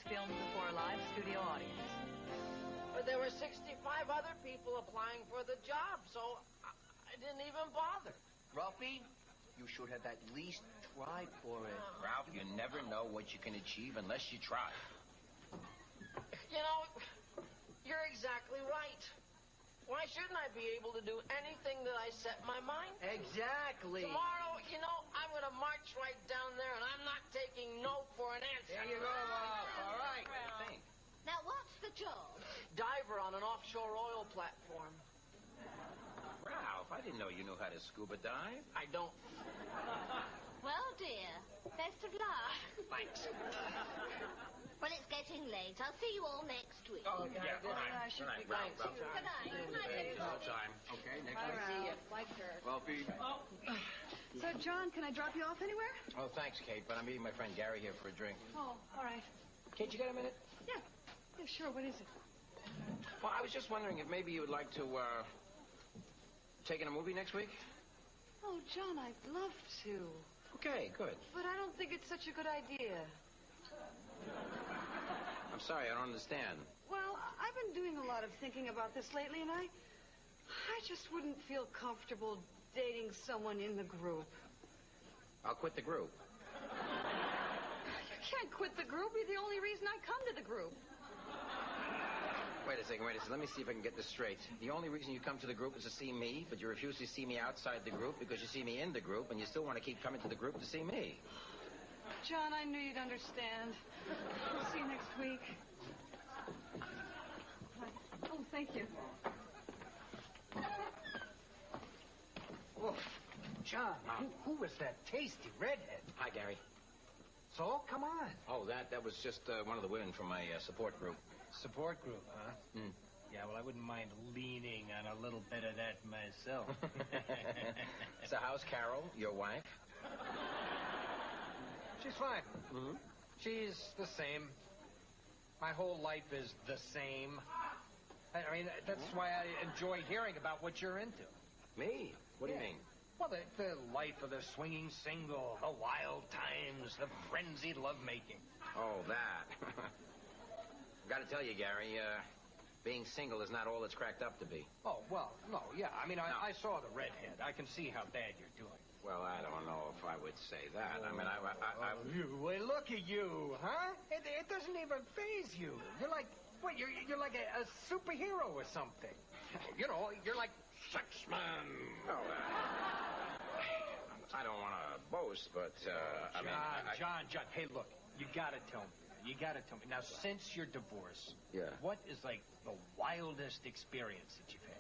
filmed before a live studio audience. But there were 65 other people applying for the job, so I didn't even bother. Ralphie, you should have at least tried for it. Ralph, you never know what you can achieve unless you try. You know, you're exactly right. Why shouldn't I be able to do anything that I set my mind to? Exactly. Tomorrow, you know, I'm going to march right down there, and I'm not taking no for an answer. There you go, Ralph. All right. What do you think? Now, what's the job? Diver on an offshore oil platform. Ralph, I didn't know you knew how to scuba dive. I don't. Well, dear, best of luck. Thanks. Well, it's getting late. I'll see you all next week. Oh, Yeah, good night. Good night, Ralph. Thanks. Good night. Good night. No time. Okay, next week. See ya. Like her. Ralphie. So, John, can I drop you off anywhere? Oh, thanks, Kate, but I'm meeting my friend Gary here for a drink. Oh, all right. Kate, you got a minute? Yeah. Yeah, sure. What is it? Well, I was just wondering if maybe you would like to, take in a movie next week? Oh, John, I'd love to. Okay, good. But I don't think it's such a good idea. I'm sorry, I don't understand. Well, I've been doing a lot of thinking about this lately, and I just wouldn't feel comfortable dating someone in the group. I'll quit the group. You can't quit the group. You're the only reason I come to the group. Wait a second. Let me see if I can get this straight. The only reason you come to the group is to see me, but you refuse to see me outside the group because you see me in the group, and you still want to keep coming to the group to see me. John, I knew you'd understand. See you next week. Oh, thank you. Oh, John, who was that tasty redhead? Hi, Gary. So, come on. Oh, that was just one of the women from my support group. Support group, huh? Hmm. Yeah, well, I wouldn't mind leaning on a little bit of that myself. So how's Carol, your wife? She's fine. Mm-hmm. She's the same. My whole life is the same. I mean, that's why I enjoy hearing about what you're into. Me? What do you mean? Well, the life of the swinging single, the wild times, the frenzied lovemaking. Oh, that. Got to tell you, Gary, being single is not all it's cracked up to be. Oh, well, no, yeah. I mean, I saw the redhead. I can see how bad you're doing. Well, I don't know if I would say that. I mean, Well, look at you, huh? It doesn't even faze you. You're like, what, you're like a superhero or something. You know, you're like Sexman. Oh, I don't want to boast, but, John, hey, look, you got to tell me. You got to tell me. Now, since your divorce, what is, like, the wildest experience that you've had?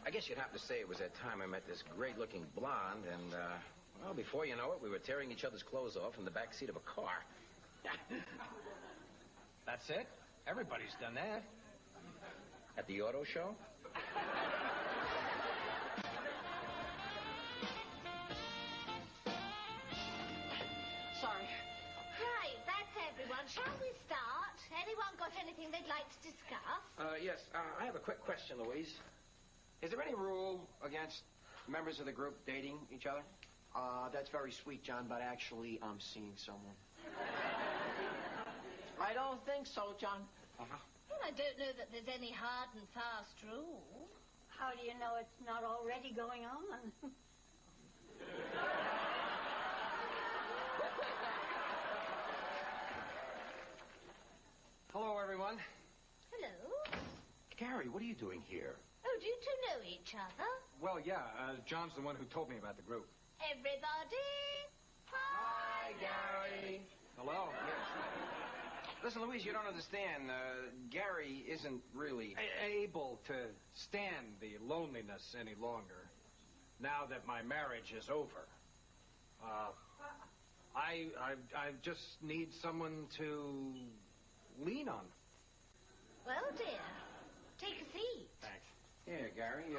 I guess you'd have to say it was that time I met this great-looking blonde, and, well, before you know it, we were tearing each other's clothes off in the back seat of a car. That's it? Everybody's done that. At the auto show? Sorry. Right, that's everyone. Shall we start? Anyone got anything they'd like to discuss? Yes. I have a quick question, Louise. Is there any rule against members of the group dating each other? That's very sweet, John, but actually, I'm seeing someone. I don't think so, John. Uh-huh. Well, I don't know that there's any hard and fast rule. How do you know it's not already going on? Hello, everyone. Hello. Gary, what are you doing here? Oh, do you two know each other? Well, yeah, John's the one who told me about the group. Everybody. Hi, Gary. Hello. Listen, Louise, you don't understand. Gary isn't really Able to stand the loneliness any longer now that my marriage is over. I just need someone to lean on. Well, dear, take a seat. Thanks. Here, Gary.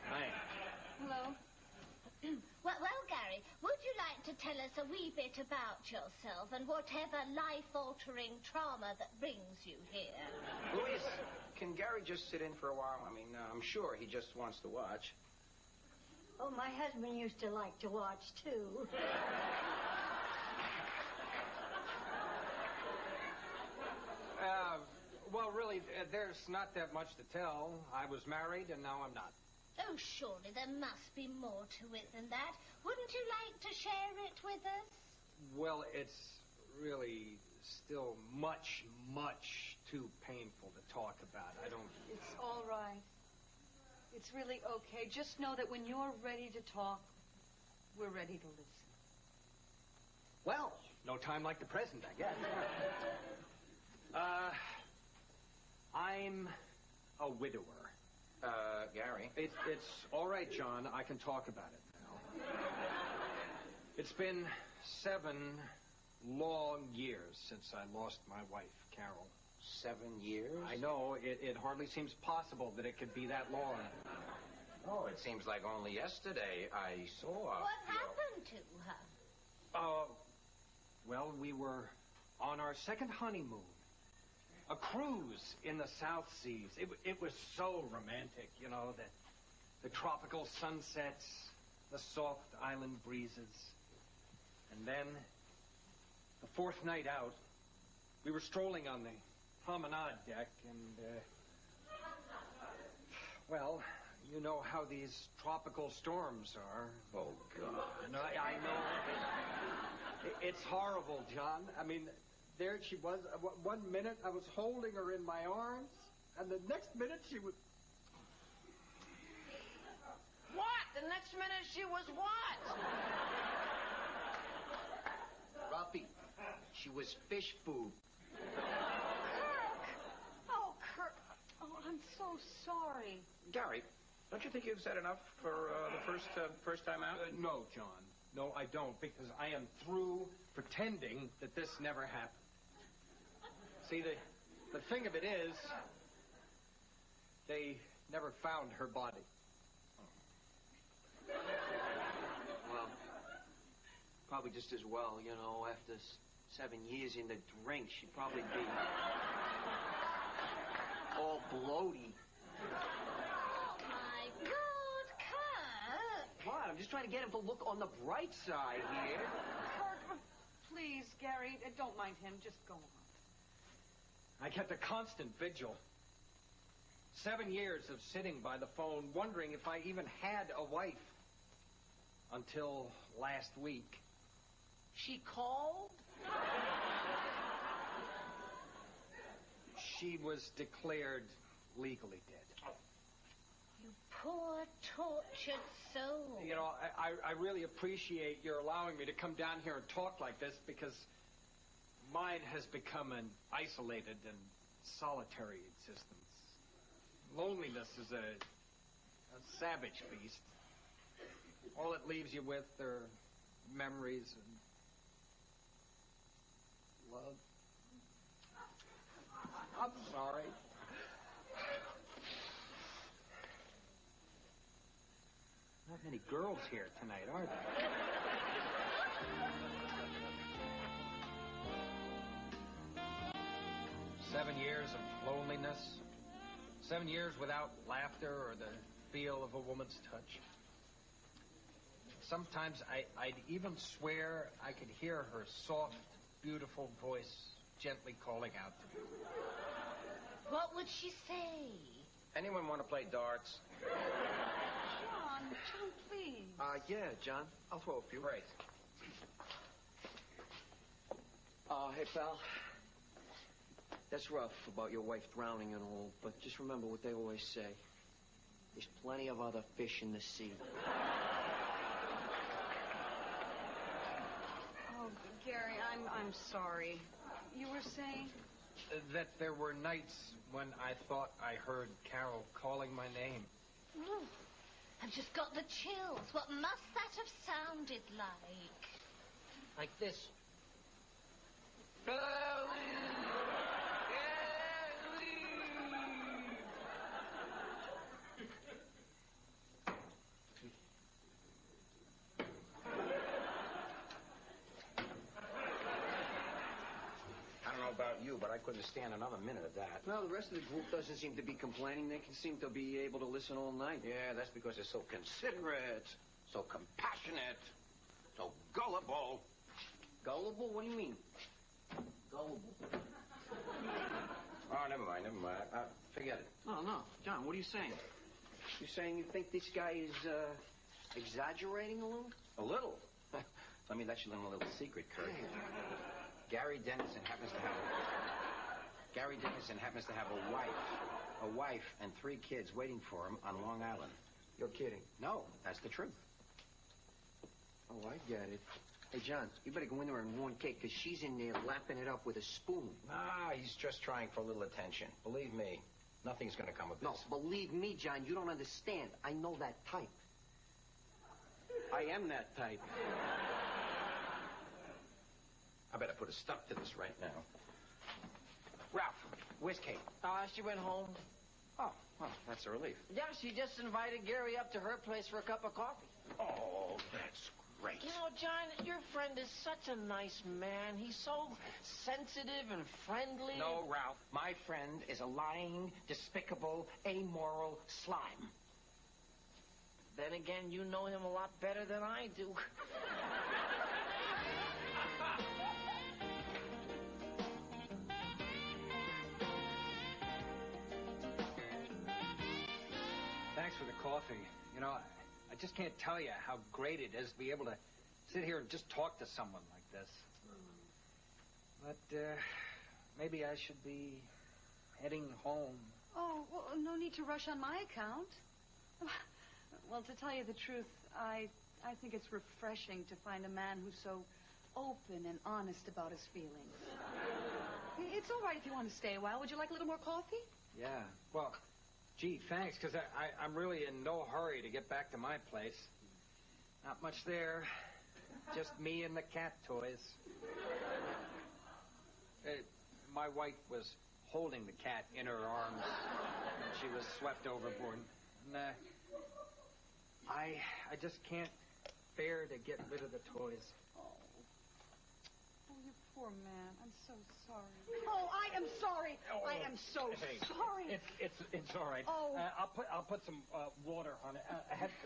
Thanks. Hello. Well, Gary, would you like to tell us a wee bit about yourself and whatever life-altering trauma that brings you here? Louise, can Gary just sit in for a while? I mean, I'm sure he just wants to watch. Oh, my husband used to like to watch, too. really, there's not that much to tell. I was married, and now I'm not. Oh, surely there must be more to it than that. Wouldn't you like to share it with us? Well, it's really still much, much too painful to talk about. I don't... It's all right. It's really okay. Just know that when you're ready to talk, we're ready to listen. Well, no time like the present, I guess. I'm a widower. Gary. It's all right, John. I can talk about it now. It's been 7 long years since I lost my wife, Carol. 7 years? I know. It hardly seems possible that it could be that long. Oh, it seems like only yesterday I saw... What happened to her? Well, we were on our second honeymoon. A cruise in the South Seas. It was so romantic, you know, the tropical sunsets, the soft island breezes. And then, the 4th night out, we were strolling on the promenade deck and, well, you know how these tropical storms are. Oh, God. And I know. It's horrible, John. I mean, there she was. One minute I was holding her in my arms, and the next minute she was... What? The next minute she was what? Ralphie, she was fish food. Kirk! Oh, Kirk. Oh, I'm so sorry. Gary, don't you think you've said enough for the first time out? No, John. No, I don't, because I am through pretending that this never happened. See, the thing of it is, they never found her body. Well, probably just as well, you know, after 7 years in the drink, she'd probably be all bloaty. My God, Kirk! What? I'm just trying to get him to look on the bright side here. Kirk, please, Gary, don't mind him. Just go on. I kept a constant vigil. 7 years of sitting by the phone, wondering if I even had a wife. Until last week. She called? She was declared legally dead. You poor, tortured soul. You know, I really appreciate your allowing me to come down here and talk like this, because mine has become an isolated and solitary existence. Loneliness is a savage beast. All it leaves you with are memories and love. I'm sorry. Not many girls here tonight, are there? 7 years of loneliness. 7 years without laughter or the feel of a woman's touch. Sometimes I'd even swear I could hear her soft, beautiful voice gently calling out to me. What would she say? Anyone want to play darts? John, please. Yeah, John. I'll throw a few. Great. Hey, pal. That's rough about your wife drowning and all, but just remember what they always say. There's plenty of other fish in the sea. Oh, Gary, I'm sorry. You were saying? That there were nights when I thought I heard Carol calling my name. Ooh, I've just got the chills. What must that have sounded like? Like this. About you, but I couldn't stand another minute of that. Well, the rest of the group doesn't seem to be complaining. They can seem to be able to listen all night. Yeah, that's because they're so considerate, so compassionate, so gullible. Gullible? What do you mean? Gullible. Oh, never mind. Forget it. No. John, what are you saying? You saying you think this guy is, exaggerating a little? A little? Let me let you in on a little secret, Kurt. Gary Dennison happens to have a wife and 3 kids waiting for him on Long Island. You're kidding. No, that's the truth. Oh, I get it. Hey, John, you better go in there and warn Kate, because she's in there lapping it up with a spoon. Ah, he's just trying for a little attention. Believe me, nothing's going to come of this. No, believe me, John, you don't understand. I know that type. I am that type. I better put a stop to this right now. Ralph, where's Kate? She went home. Oh, well, that's a relief. Yeah, she just invited Gary up to her place for a cup of coffee. Oh, that's great. You know, John, your friend is such a nice man. He's so sensitive and friendly. No, Ralph, my friend is a lying, despicable, amoral slime. Then again, you know him a lot better than I do. Thanks for the coffee. You know, I just can't tell you how great it is to be able to sit here and just talk to someone like this. But, maybe I should be heading home. Oh, well, no need to rush on my account. Well, to tell you the truth, I think it's refreshing to find a man who's so open and honest about his feelings. It's all right if you want to stay a while. Would you like a little more coffee? Yeah, well, gee, thanks, because I'm really in no hurry to get back to my place. Not much there. Just me and the cat toys. My wife was holding the cat in her arms when she was swept overboard. And, I just can't bear to get rid of the toys. Oh, you poor man. I'm so sorry. Oh, I am sorry. Oh, I am so sorry. It's all right. Oh. I'll put some water on it.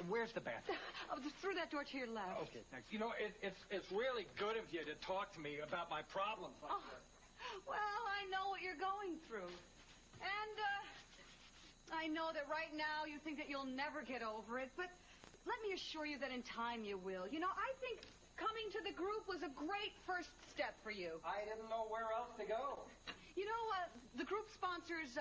Where's the bathroom? Oh, through that door to your left. Okay, thanks. You know, it's really good of you to talk to me about my problems like this. Well, I know what you're going through. And, I know that right now you think that you'll never get over it, but let me assure you that in time you will. You know, I think coming to the group was a great first step for you. I didn't know where else to go. You know, the group sponsors,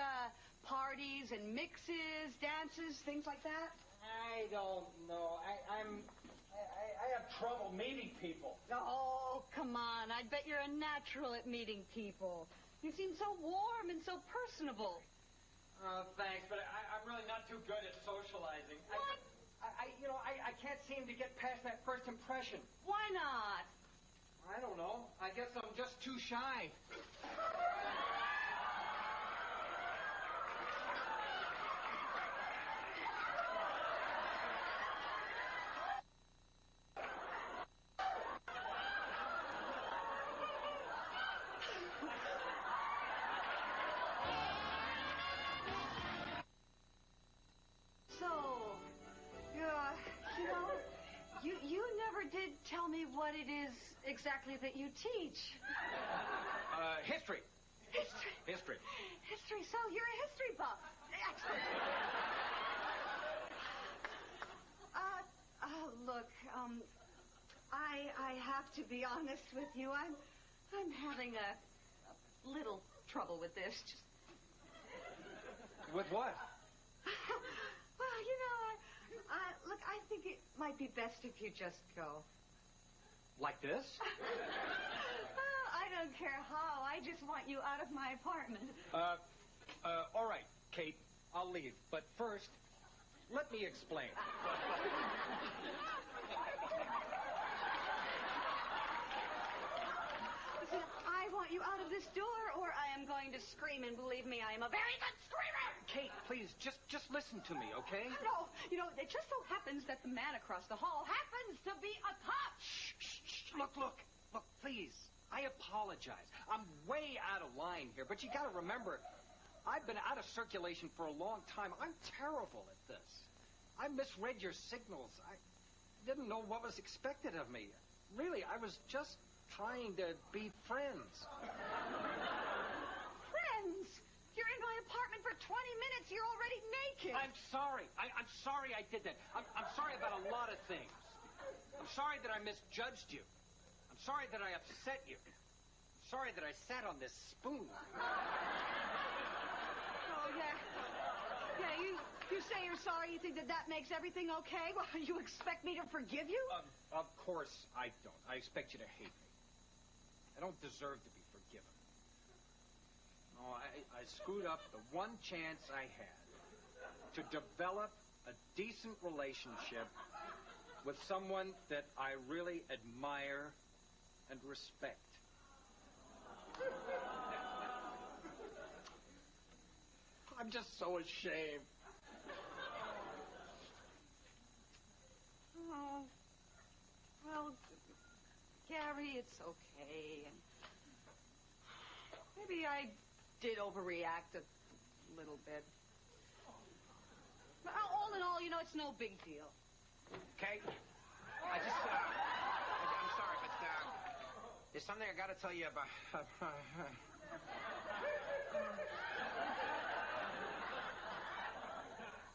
parties and mixes, dances, things like that. I don't know. I have trouble meeting people. Oh, come on. I bet you're a natural at meeting people. You seem so warm and so personable. Thanks, but I'm really not too good at socializing. What? I can't seem to get past that first impression. Why not? I don't know. I guess I'm just too shy. You never did tell me what it is exactly that you teach. History. History. History. History. So you're a history buff. Excellent. Look, I have to be honest with you. I'm having a little trouble with this. With what? Well, you know, look, I think it might be best if you just go. Like this? Well, I don't care how. I just want you out of my apartment. All right, Kate, I'll leave. But first, let me explain. Listen, I want you out of this door, or I am going to scream, and believe me, I am a very good screamer! Kate, please, just listen to me, okay? No, you know, it just so happens that the man across the hall happens to be a cop! Shh. Look, please. I apologize. I'm way out of line here, but you gotta remember, I've been out of circulation for a long time. I'm terrible at this. I misread your signals. I didn't know what was expected of me. Really, I was just trying to be friends. Friends? You're in my apartment for 20 minutes. You're already naked. I'm sorry. I'm sorry I did that. I'm sorry about a lot of things. I'm sorry that I misjudged you. I'm sorry that I upset you. I'm sorry that I sat on this spoon. Oh, yeah. Yeah, you say you're sorry. You think that makes everything okay? Well, you expect me to forgive you? Of course I don't. I expect you to hate me. I don't deserve to be forgiven. No, I screwed up the one chance I had to develop a decent relationship with someone that I really admire and respect. I'm just so ashamed. Oh, well, Gary, it's okay. And maybe I did overreact a little bit. But all in all, it's no big deal. Kate, I'm sorry, but there's something I got to tell you about.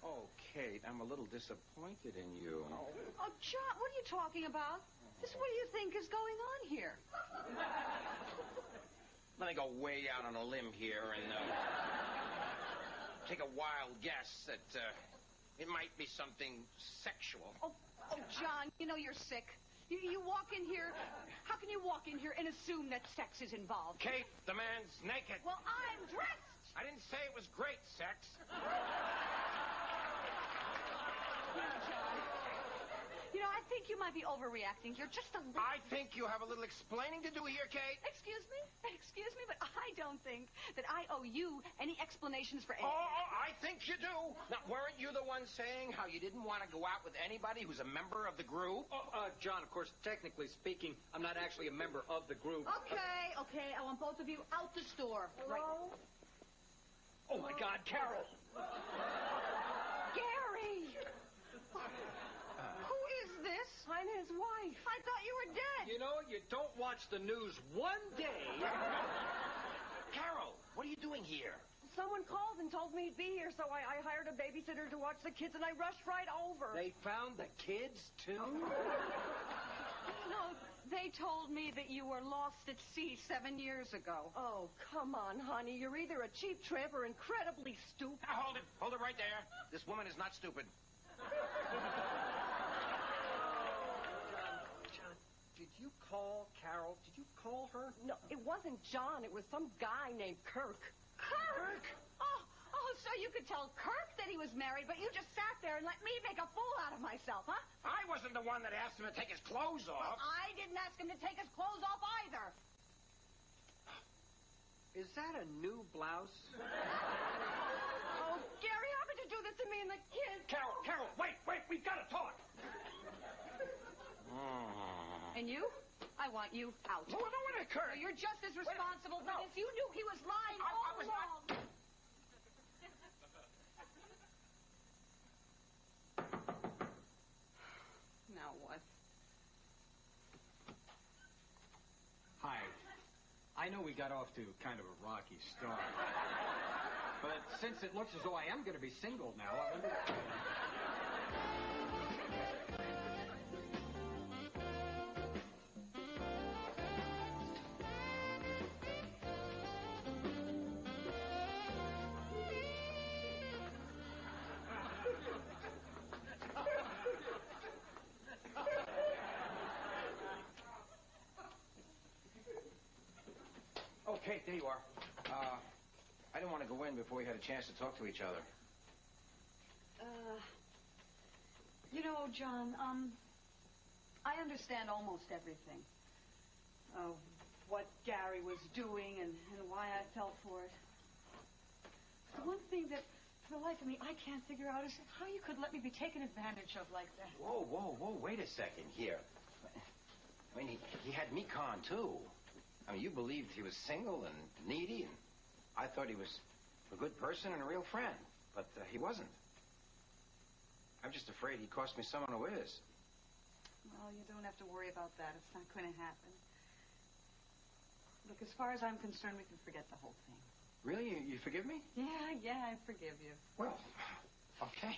Oh, Kate, I'm a little disappointed in you. Oh, John, what are you talking about? Just what do you think is going on here? Let me go way out on a limb here and take a wild guess that it might be something sexual. Oh, John, you're sick. You walk in here. How can you walk in here and assume that sex is involved? Kate, the man's naked. Well, I'm dressed. I didn't say it was great sex. John, I think you might be overreacting here just a little. I think you have a little explaining to do here, Kate. Excuse me, but I don't think that I owe you any explanations for anything. Oh, I think you do. Now, weren't you the one saying how you didn't want to go out with anybody who's a member of the group? John, of course, technically speaking, I'm not actually a member of the group. Okay. I want both of you out the store. Hello? Oh, my God, Carol! Gary! Who is this? I'm his wife. I thought you were dead. You don't watch the news one day. Carol, what are you doing here? Someone called and told me he'd be here, so I hired a babysitter to watch the kids, and I rushed right over. They found the kids, too? No, they told me that you were lost at sea 7 years ago. Oh, come on, honey. You're either a cheap tramp or incredibly stupid. Now, hold it right there. This woman is not stupid. John, did you call Carol? Did you call her? No, it wasn't John. It was some guy named Kirk. Kirk? Oh, so you could tell Kirk that he was married, but you just sat there and let me make a fool out of myself, huh? I wasn't the one that asked him to take his clothes Well, off. I didn't ask him to take his clothes off either. Is that a new blouse? Oh, Gary, how could you do this to me and the kids? Carol, wait, we've got to talk. And you? I want you out. No, it occurred. You're just as responsible for this. You knew he was lying all was not. along. Now what? Hi. I know we got off to kind of a rocky start. But since it looks as though I am going to be single now, I wonder... Okay, there you are. I didn't want to go in before we had a chance to talk to each other. John, I understand almost everything. What Gary was doing and why I fell for it. The one thing that, for the life of me, I can't figure out is how you could let me be taken advantage of like that. Whoa, wait a second here. I mean, he had me conned, too. I mean, you believed he was single and needy, and I thought he was a good person and a real friend, but he wasn't. I'm just afraid he cost me someone who is. Well, you don't have to worry about that. It's not going to happen. Look, as far as I'm concerned, we can forget the whole thing. Really? You forgive me? Yeah, I forgive you. Well, okay.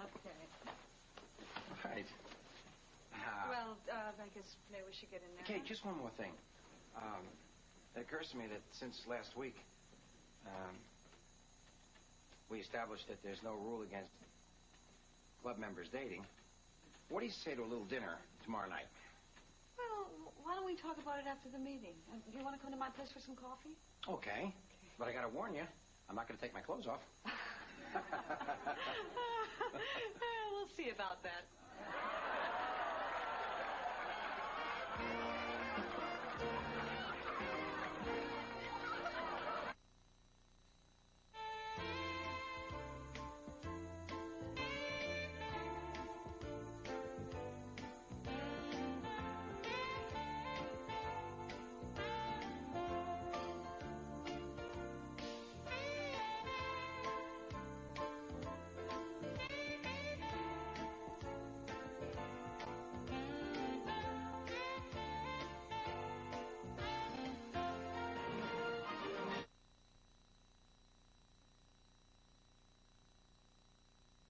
Okay. Right. Well, I guess maybe we should get in there. Okay, huh? just one more thing. It occurs to me that since last week, we established that there's no rule against club members dating. What do you say to a little dinner tomorrow night? Well, why don't we talk about it after the meeting? Do you want to come to my place for some coffee? Okay. But I gotta warn you, I'm not gonna take my clothes off. We'll see about that.